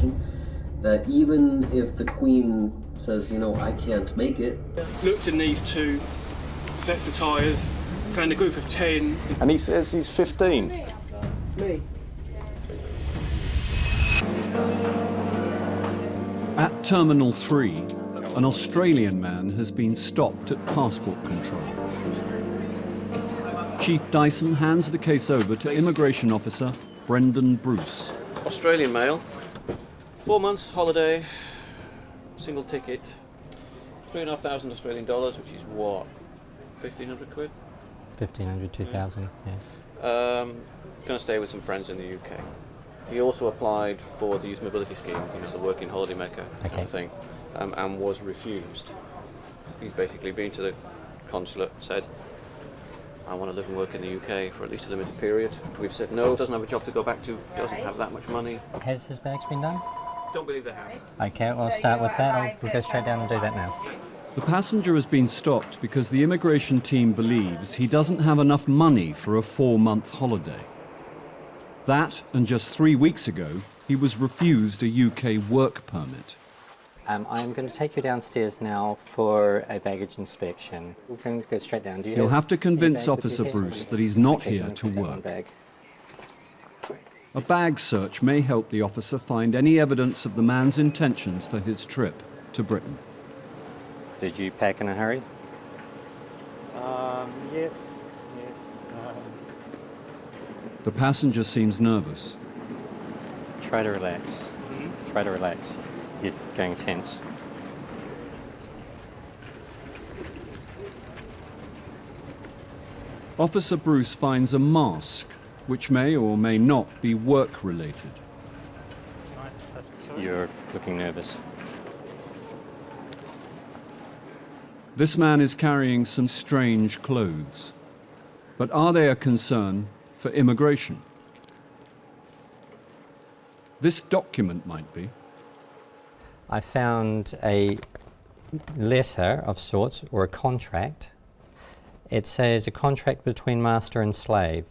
immigration, that even if the Queen says, you know, I can't make it. Looked in these two sets of tyres, found a group of 10. And he says he's 15. Me. At Terminal 3, an Australian man has been stopped at passport control. Chief Dyson hands the case over to Immigration Officer Brendan Bruce. Australian male, 4 months holiday, single ticket, $3,500 Australian dollars, which is what, 1,500 quid? 1,500, 2,000, yeah. Going to stay with some friends in the UK. He also applied for the Youth Mobility Scheme, you know, the working holidaymaker kind of thing, and was refused. He's basically been to the consulate, said, I want to live and work in the UK for at least a limited period. We've said no, doesn't have a job to go back to, doesn't have that much money. Has his bags been done? Don't believe they have. Okay, we'll start with that. We'll go straight down and do that now. The passenger has been stopped because the immigration team believes he doesn't have enough money for a 4-month holiday. That, and just 3 weeks ago, he was refused a UK work permit. I'm going to take you downstairs now for a baggage inspection. We're going to go straight down. He'll have to convince Officer Bruce that he's not here to work. A bag search may help the officer find any evidence of the man's intentions for his trip to Britain. Did you pack in a hurry? Yes. The passenger seems nervous. Try to relax. Try to relax. You're going tense. Officer Bruce finds a mask, which may or may not be work-related. You're looking nervous. This man is carrying some strange clothes. But are they a concern for immigration? This document might be. I found a letter of sorts, or a contract. It says a contract between master and slave.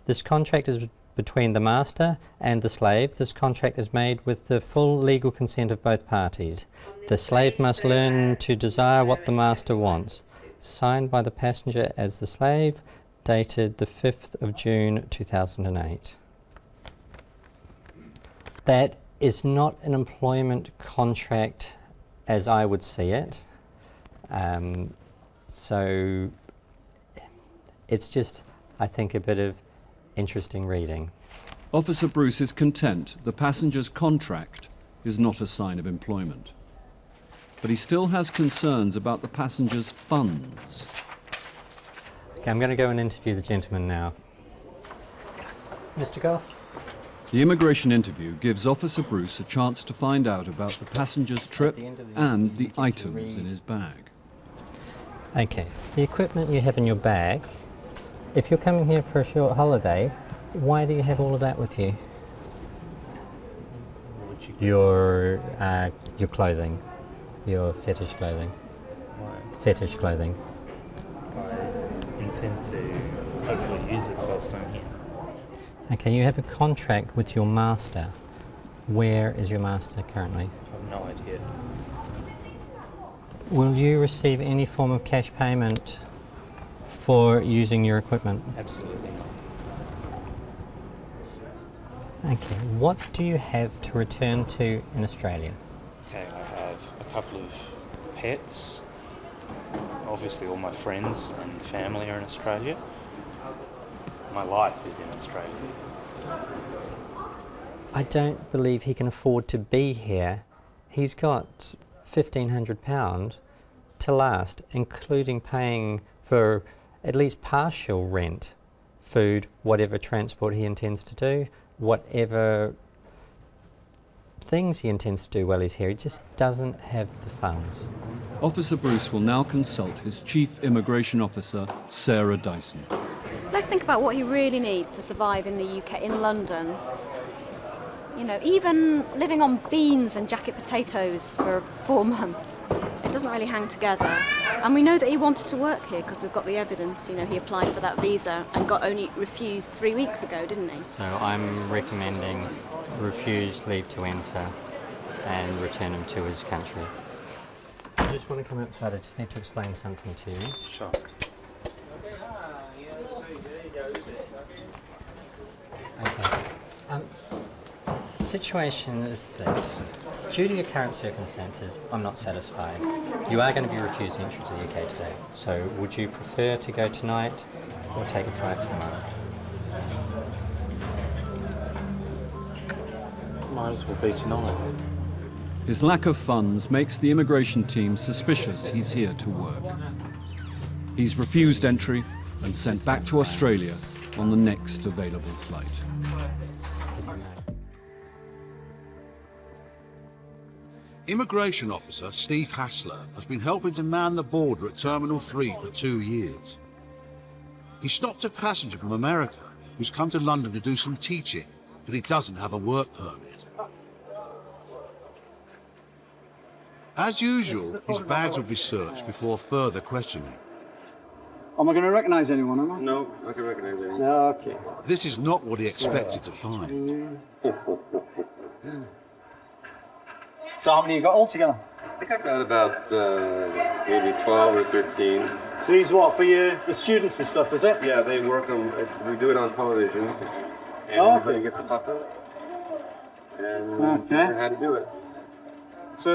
This contract is between the master and the slave. This contract is made with the full legal consent of both parties. The slave must learn to desire what the master wants. Signed by the passenger as the slave, dated the 5th of June 2008. That is not an employment contract as I would see it. So it's just, I think, a bit of interesting reading. Officer Bruce is content the passenger's contract is not a sign of employment. But he still has concerns about the passenger's funds. Okay, I'm going to go and interview the gentleman now. Mr. Goff? The immigration interview gives Officer Bruce a chance to find out about the passenger's trip and the items in his bag. Okay, the equipment you have in your bag, if you're coming here for a short holiday, why do you have all of that with you? Your clothing, your fetish clothing. Fetish clothing. I intend to hopefully use it whilst I'm here. Okay, you have a contract with your master. Where is your master currently? I have no idea. Will you receive any form of cash payment for using your equipment? Absolutely not. Okay, what do you have to return to in Australia? Okay, I have a couple of pets. Obviously all my friends and family are in Australia. My life is in Australia. I don't believe he can afford to be here. He's got £1,500 to last, including paying for at least partial rent, food, whatever transport he intends to do, whatever things he intends to do while he's here. He just doesn't have the funds. Officer Bruce will now consult his Chief Immigration Officer, Sarah Dyson. Let's think about what he really needs to survive in the UK, in London. You know, even living on beans and jacket potatoes for 4 months, it doesn't really hang together. And we know that he wanted to work here because we've got the evidence. You know, he applied for that visa and got only refused 3 weeks ago, didn't he? So I'm recommending refused leave to enter and return him to his country. I just want to come outside. I just need to explain something to you. Sure. Okay. The situation is this. Due to your current circumstances, I'm not satisfied. You are going to be refused entry to the UK today. So would you prefer to go tonight or take a flight tomorrow? Might as well be tonight. His lack of funds makes the immigration team suspicious he's here to work. He's refused entry and sent back to Australia on the next available flight. Immigration officer Steve Hassler has been helping to man the border at Terminal 3 for 2 years. He stopped a passenger from America who's come to London to do some teaching, but he doesn't have a work permit. As usual, his bags would be searched before further questioning. Am I going to recognise anyone, am I? No, I can recognise anyone. No, okay. This is not what he expected to find. So how many you got altogether? I think I've got about maybe 12 or 13. So these what, for the students and stuff, is it? Yeah, they work on, we do it on television. And everybody gets a puppet. And we learn how to do it. So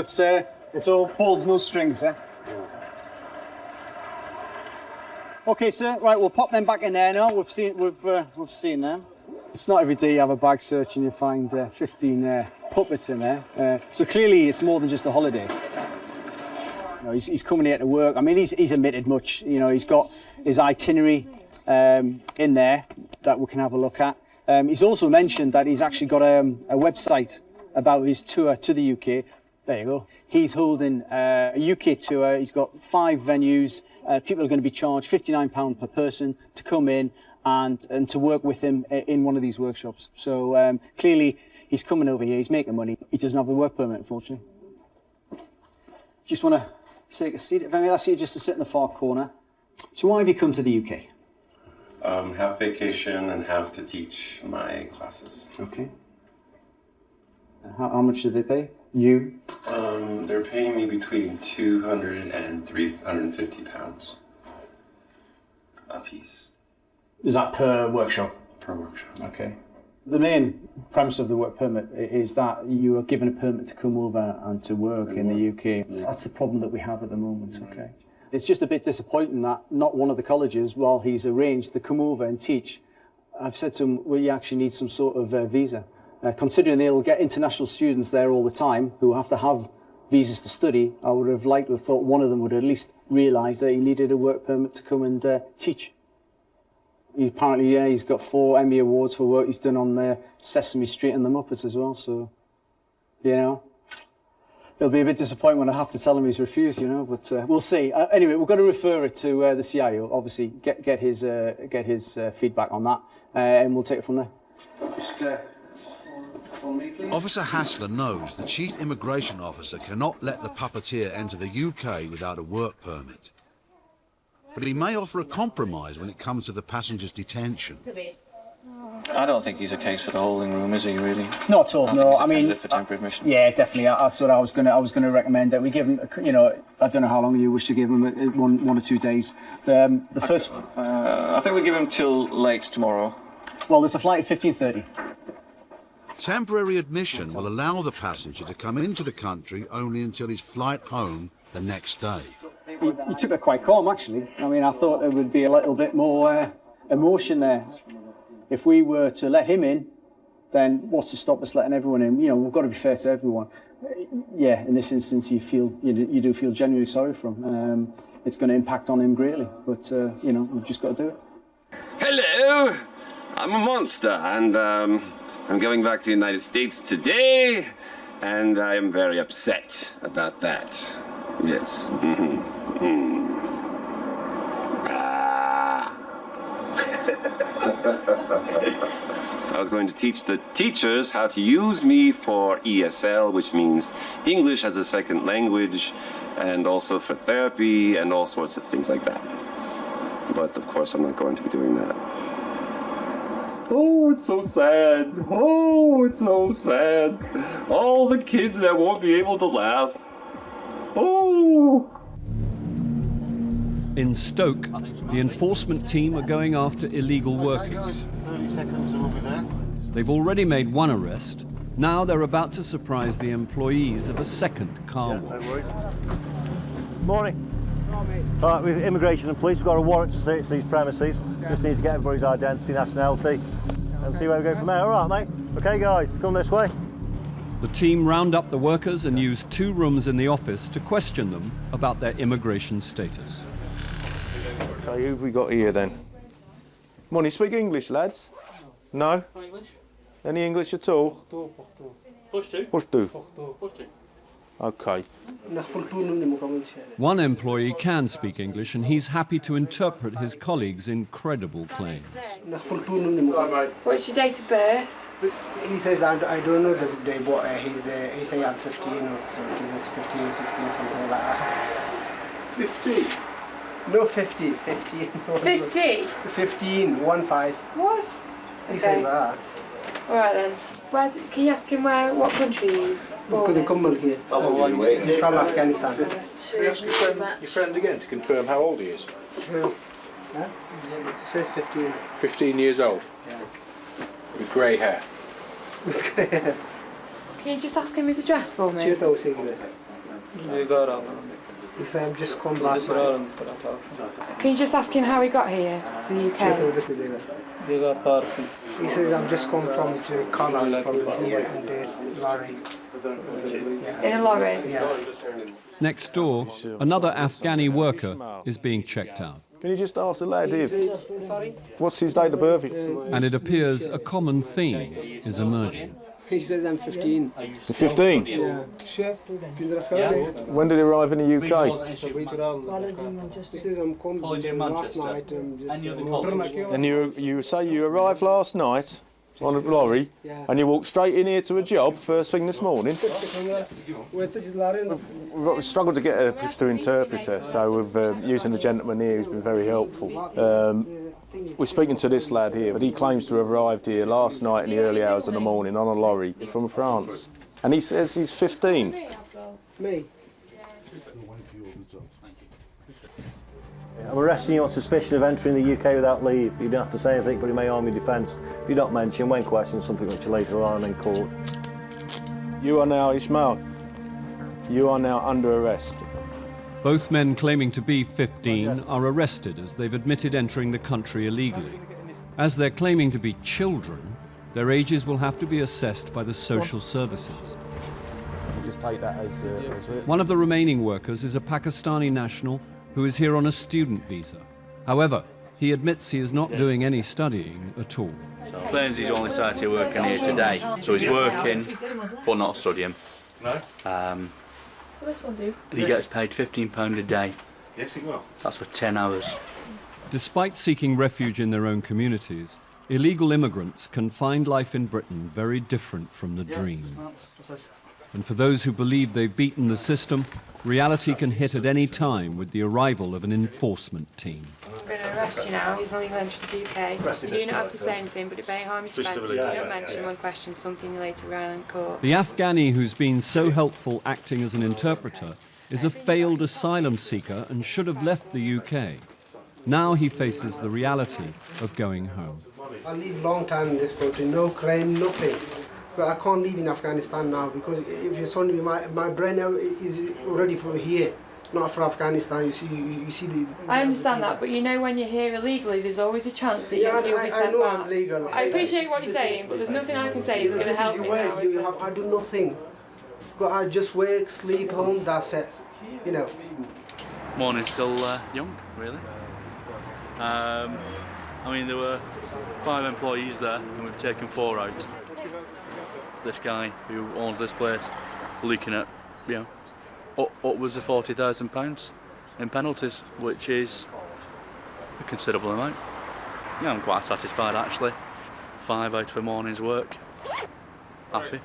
it's all pulls, no strings, eh? Yeah. Okay, sir. Right, we'll pop them back in there now. We've seen them. It's not every day you have a bag search and you find 15 puppets in there. So clearly, it's more than just a holiday. You know, he's coming here to work. I mean, he's admitted much. You know, he's got his itinerary in there that we can have a look at. He's also mentioned that he's actually got a website about his tour to the UK. There you go. He's holding a UK tour. He's got 5 venues. People are going to be charged £59 per person to come in and to work with him in one of these workshops. So clearly, he's coming over here. He's making money. He doesn't have the work permit, unfortunately. Just want to take a seat. If I may ask you just to sit in the far corner. So why have you come to the UK? Half vacation and half to teach my classes. Okay. How much do they pay? You? They're paying me between £200 and £350 a piece. Is that per workshop? Per workshop. Okay. The main premise of the work permit is that you are given a permit to come over and to work in the UK. Yeah. That's the problem that we have at the moment, okay? It's just a bit disappointing that not one of the colleges, while he's arranged to come over and teach, I've said to him, well, you actually need some sort of visa. Considering they'll get international students there all the time who have to have visas to study, I would have liked to have thought one of them would at least realise that he needed a work permit to come and teach. Apparently, yeah, he's got 4 Emmy Awards for work he's done on Sesame Street and the Muppets as well, so, you know. It'll be a bit disappointing when I have to tell him he's refused, you know, but we'll see. Anyway, we've got to refer it to the CIO, obviously, get his feedback on that, and we'll take it from there. Just, Officer Hassler knows the Chief Immigration Officer cannot let the puppeteer enter the UK without a work permit. But he may offer a compromise when it comes to the passenger's detention. I don't think he's a case for the holding room, is he, really? Not at all, no. I mean, for temporary admission. Yeah, definitely. That's what I was going to recommend, that we give him, you know, I don't know how long you wish to give him, 1 or 2 days. The first... I think we give him till late tomorrow. Well, there's a flight at 15:30. Temporary admission will allow the passenger to come into the country only until his flight home the next day. You took it quite calm, actually. I mean, I thought there would be a little bit more emotion there. If we were to let him in, then what's to stop us letting everyone in? You know, we've got to be fair to everyone. Yeah, in this instance, you do feel genuinely sorry for him. It's going to impact on him greatly, but you know, we've just got to do it. Hello, I'm a monster, and I'm going back to the United States today, and I am very upset about that. Yes. I was going to teach the teachers how to use me for ESL, which means English as a second language, and also for therapy and all sorts of things like that. But of course, I'm not going to be doing that. Oh, it's so sad. Oh, it's so sad. All the kids that won't be able to laugh. Oh. In Stoke, the enforcement team are going after illegal workers. 30 seconds and we'll be there. They've already made one arrest. Now they're about to surprise the employees of a second car wash. Morning. All right, with immigration and police, we've got a warrant to search these premises. Just need to get everybody's identity, nationality, and see where we go from there. All right, mate? Okay, guys, come this way. The team round up the workers and use 2 rooms in the office to question them about their immigration status. Okay, who have we got here then? Morning, speak English, lads? No? Any English at all? Pushtu. Okay. One employee can speak English and he's happy to interpret his colleagues' incredible claims. What's your date of birth? He says, I don't know the day, but he said I'm 15 or 17, 15, 16, something like that. 50? No, 50, 15. 50? 15, 1-5. What? He says that. Alright then. Can you ask him what country he's born in? Come here. He's from Afghanistan. Can you ask your friend again to confirm how old he is? Huh? He says 15. 15 years old? Yeah. With grey hair? Can you just ask him his address for me? He said, I've just come last night. Can you just ask him how he got here to the UK? He says, I've just come from Calais from here and did Lorry. In a lorry? Yeah. Next door, another Afghani worker is being checked out. Can you just ask the lad here? What's his date of birth? And it appears a common theme is emerging. He says I'm 15. 15? Yeah. When did he arrive in the UK? He says I'm coming last night. And you say you arrived last night on a lorry, and you walked straight in here to a job first thing this morning? We've struggled to get a Pushtu interpreter, so we're using the gentleman here who's been very helpful. We're speaking to this lad here, but he claims to have arrived here last night in the early hours of the morning on a lorry from France. And he says he's 15. Me? I'm arresting you on suspicion of entering the UK without leave. You don't have to say anything, but it may harm your defence. If you don't mention, when questioned, something which you later on in court. You are now, Ismail, you are now under arrest. Both men claiming to be 15 are arrested as they've admitted entering the country illegally. As they're claiming to be children, their ages will have to be assessed by the social services. Just take that as One of the remaining workers is a Pakistani national who is here on a student visa. However, he admits he is not doing any studying at all. Claims he's only started working here today, so he's working but not studying. This one do. He gets paid £15 a day. Yes, he will. That's for 10 hours. Despite seeking refuge in their own communities, illegal immigrants can find life in Britain very different from the dream. And for those who believe they've beaten the system, reality can hit at any time with the arrival of an enforcement team. I'm going to arrest you now. He's not legal entry to the UK. You do not have to say anything, but it may harm your defence. You do not mention when questioned something you later ran in court. The Afghani who's been so helpful acting as an interpreter is a failed asylum seeker and should have left the UK. Now he faces the reality of going home. I live long time in this country, no crime, nothing. But I can't live in Afghanistan now because if you saw me, my brain is already from here, not from Afghanistan. You see the. I understand that, but you know when you're here illegally, there's always a chance that you'll be sent I know back. I'm legal. I appreciate what you're saying, but there's nothing I can say is going to help me now. Is it? I do nothing. I just work, sleep, home. That's it. You know. Morning's still young, really. I mean, there were 5 employees there, and we've taken 4 out. This guy who owns this place looking at, you know, upwards of £40,000 in penalties, which is a considerable amount. Yeah, I'm quite satisfied actually. 5 out of a morning's work. Happy.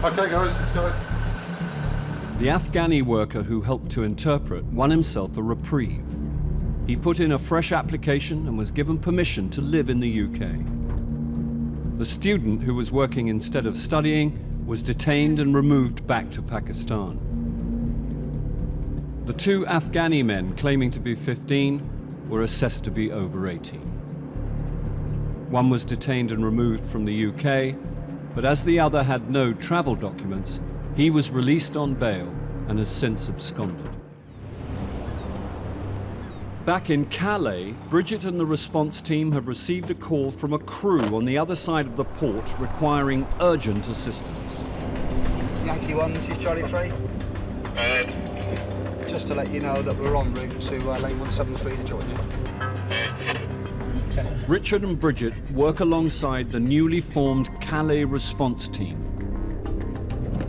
Okay guys, let's go. The Afghani worker who helped to interpret won himself a reprieve. He put in a fresh application and was given permission to live in the UK. The student who was working instead of studying was detained and removed back to Pakistan. The two Afghani men claiming to be 15 were assessed to be over 18. One was detained and removed from the UK, but as the other had no travel documents, he was released on bail and has since absconded. Back in Calais, Bridget and the response team have received a call from a crew on the other side of the port requiring urgent assistance. Yankee 1, this is Charlie 3. Just to let you know that we're en route to lane 173 to join you. Richard and Bridget work alongside the newly formed Calais response team.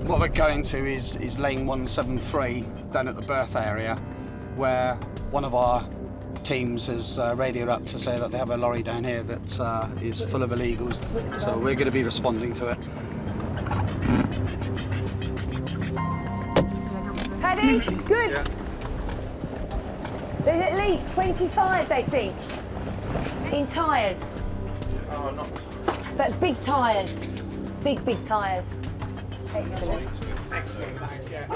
What we're going to is lane 173 down at the berth area, where one of our teams has radioed up to say that they have a lorry down here that is full of illegals. So we're going to be responding to it. Paddy, good. Yeah. There's at least 25, they think, in tyres. Oh, not. But big tyres. Big tyres. Excellent.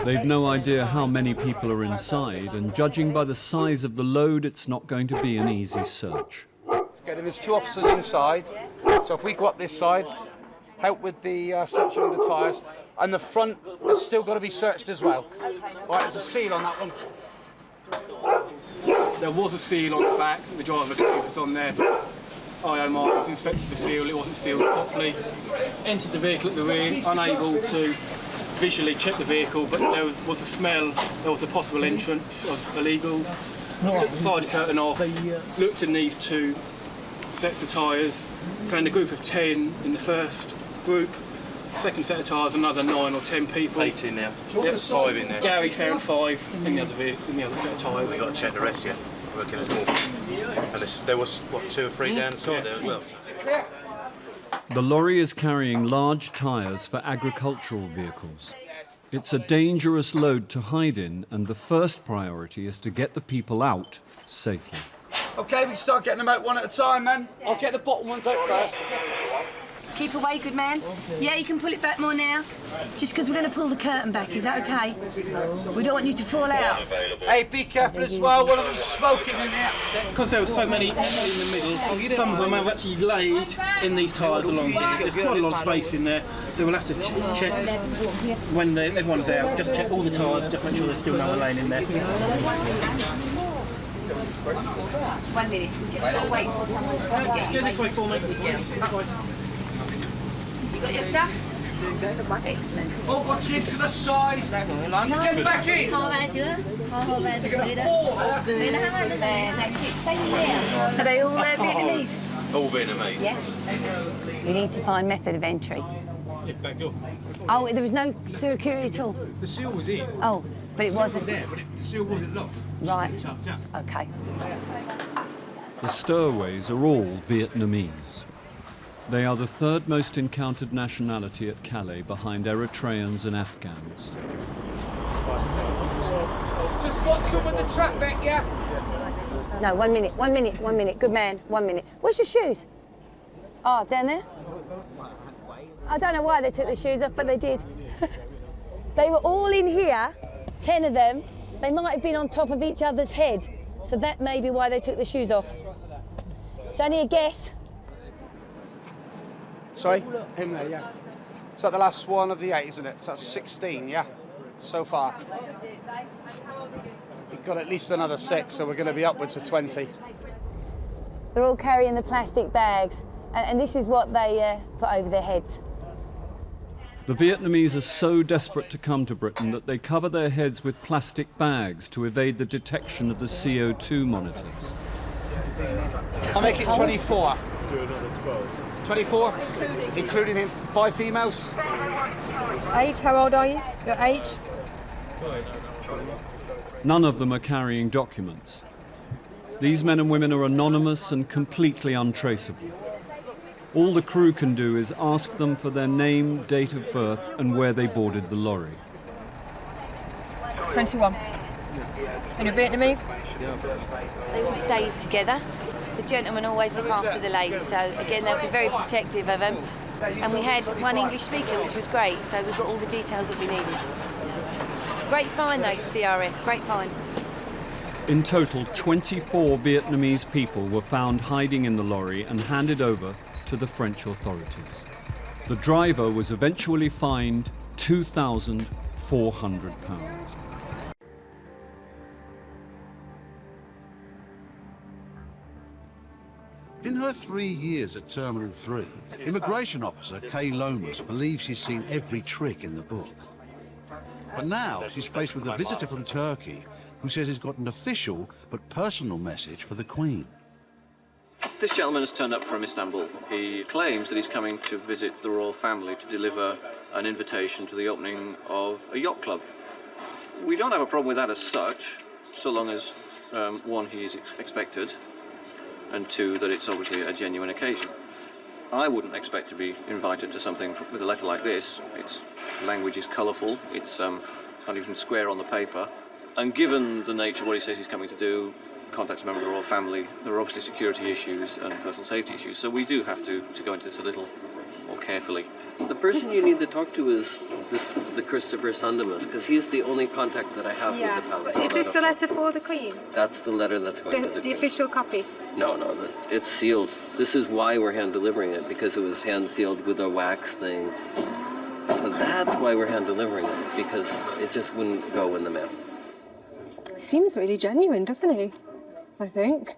They've no idea how many people are inside, and judging by the size of the load, it's not going to be an easy search. There's two officers inside, so if we go up this side, help with the searching of the tyres, and the front has still got to be searched as well. Right, there's a seal on that one. There was a seal on the back, the driver was on there, but IO Mark inspected the seal, it wasn't sealed properly. Entered the vehicle at the rear, unable to visually check the vehicle, but there was a smell, there was a possible entrance of illegals. Took the side curtain off, looked in these two sets of tyres, found a group of 10 in the first group, second set of tyres, another 9 or 10 people. 8 in there. Yep. 5 in there. Gary found 5 in the other set of tyres. We've got to check the rest yet. Working as more. And there was, what, 2 or 3 down the side there as well. The lorry is carrying large tyres for agricultural vehicles. It's a dangerous load to hide in, and the first priority is to get the people out safely. OK, we can start getting them out one at a time, man. I'll get the bottom ones out first. Keep away, good man. Yeah, you can pull it back more now. Just because we're going to pull the curtain back, is that OK? We don't want you to fall out. Hey, be careful as well, one of them's smoking in here. Because there were so many in the middle, some of them have actually laid in these tyres along here. There's quite a lot of space in there, so we'll have to check when everyone's out, just check all the tyres, just make sure there's still another lane in there. 1 minute, we just got to wait for someone to come and get you. Go this way for me. You got your stuff? Excellent. Oh, watch it to the side. Get back in. Are they all Vietnamese? All Vietnamese. Yeah. You need to find method of entry. Oh, there was no security at all? The seal was in. Oh, but it wasn't. There, but the seal wasn't locked. Right. OK. The stowaways are all Vietnamese. They are the third most encountered nationality at Calais, behind Eritreans and Afghans. Just watch over the traffic, yeah? No, 1 minute, 1 minute, 1 minute. Good man, 1 minute. Where's your shoes? Oh, down there? I don't know why they took the shoes off, but they did. They were all in here, 10 of them. They might have been on top of each other's head, so that may be why they took the shoes off. It's only a guess. Sorry? Him there, yeah. Is that the last one of the 8, isn't it? So that's 16, yeah? So far. We've got at least another 6, so we're going to be upwards of 20. They're all carrying the plastic bags, and this is what they put over their heads. The Vietnamese are so desperate to come to Britain that they cover their heads with plastic bags to evade the detection of the CO2 monitors. I'll make it 24. 24, including him, 5 females. Age, how old are you? Your age? None of them are carrying documents. These men and women are anonymous and completely untraceable. All the crew can do is ask them for their name, date of birth, and where they boarded the lorry. 21. And a Vietnamese? They all stay together. The gentlemen always look after the ladies, so again they'll be very protective of them. And we had one English speaker, which was great, so we've got all the details that we needed. Great find though, CRF, great find. In total, 24 Vietnamese people were found hiding in the lorry and handed over to the French authorities. The driver was eventually fined £2,400. In her 3 years at Terminal 3, immigration officer Kay Lomas believes she's seen every trick in the book. But now she's faced with a visitor from Turkey who says he's got an official but personal message for the Queen. This gentleman has turned up from Istanbul. He claims that he's coming to visit the royal family to deliver an invitation to the opening of a yacht club. We don't have a problem with that as such, so long as, one, he is expected, and two, that it's obviously a genuine occasion. I wouldn't expect to be invited to something with a letter like this. Its language is colourful, it's not even square on the paper, and given the nature of what he says he's coming to do, contact a member of the royal family, there are obviously security issues and personal safety issues, so we do have to go into this a little more carefully. The person you need to talk to is the Christopher Sandemus, because he's the only contact that I have with the palace. Is this the letter for the Queen? That's the letter that's going to the The Queen. official copy? No, it's sealed. This is why we're hand delivering it, because it was hand sealed with a wax thing. So that's why we're hand delivering it, because it just wouldn't go in the mail. Seems really genuine, doesn't he? I think.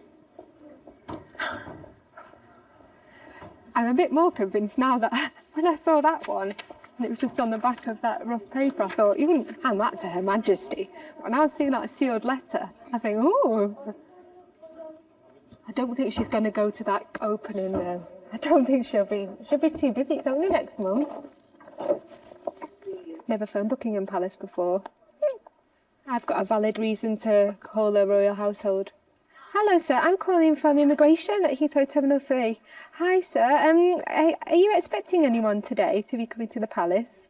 I'm a bit more convinced now that when I saw that one, and it was just on the back of that rough paper, I thought, you wouldn't hand that to Her Majesty. But now seeing that sealed letter, I think, oh, I don't think she's going to go to that opening though. I don't think she'll be too busy. It's only next month. Never phoned Buckingham Palace before. I've got a valid reason to call the royal household. Hello, sir. I'm calling from immigration at Heathrow Terminal 3. Hi, sir. Are you expecting anyone today to be coming to the palace?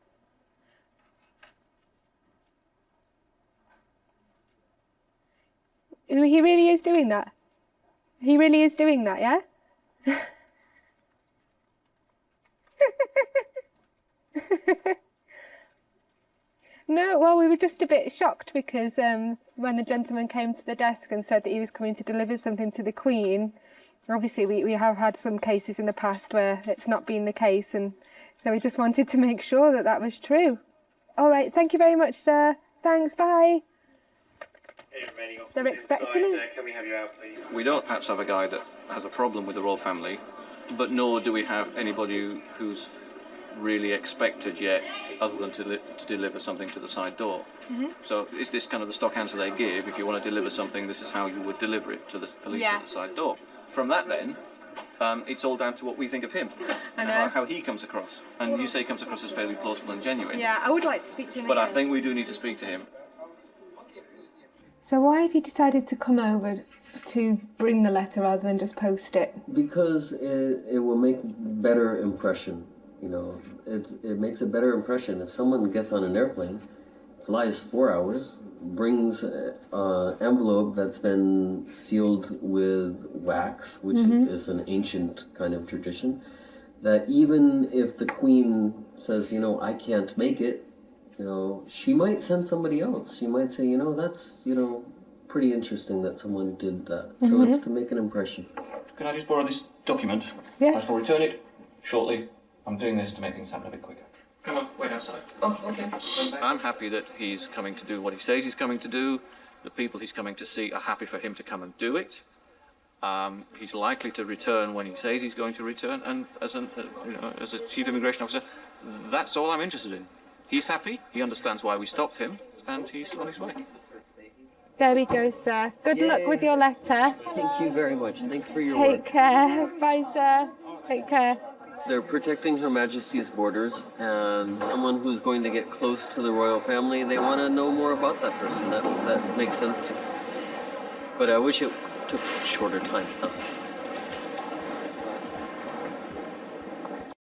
He really is doing that? He really is doing that, yeah? No, well, we were just a bit shocked because when the gentleman came to the desk and said that he was coming to deliver something to the Queen, obviously we have had some cases in the past where it's not been the case, and so we just wanted to make sure that that was true. All right, thank you very much, sir. Thanks, bye. They're expecting it. Can we have you out, please? We don't perhaps have a guy that has a problem with the royal family, but nor do we have anybody who's really expected yet, other than to deliver something to the side door. Mm-hmm. So is this kind of the stock answer they give? If you want to deliver something, this is how you would deliver it to the police at the side door. From that then, it's all down to what we think of him. I know. How he comes across. And you say he comes across as fairly plausible and genuine. Yeah, I would like to speak to him But again. I think we do need to speak to him. So why have you decided to come over to bring the letter rather than just post it? Because it will make better impression. You know, it makes a better impression if someone gets on an airplane, flies 4 hours, brings an envelope that's been sealed with wax, which is an ancient kind of tradition, that even if the Queen says, you know, I can't make it, you know, she might send somebody else. She might say, you know, that's, you know, pretty interesting that someone did that. So it's to make an impression. Can I just borrow this document? Yes. I shall return it shortly. I'm doing this to make things happen a bit quicker. Come on, wait outside. Oh, okay. I'm happy that he's coming to do what he says he's coming to do. The people he's coming to see are happy for him to come and do it. He's likely to return when he says he's going to return, and as a chief immigration officer, that's all I'm interested in. He's happy, he understands why we stopped him, and he's on his way. There we go, sir. Good luck with your letter. Thank you very much. Thanks for your Take work. care. Bye, sir. Take care. They're protecting Her Majesty's borders, and someone who's going to get close to the royal family, they want to know more about that person. That makes sense to me. But I wish it took a shorter time.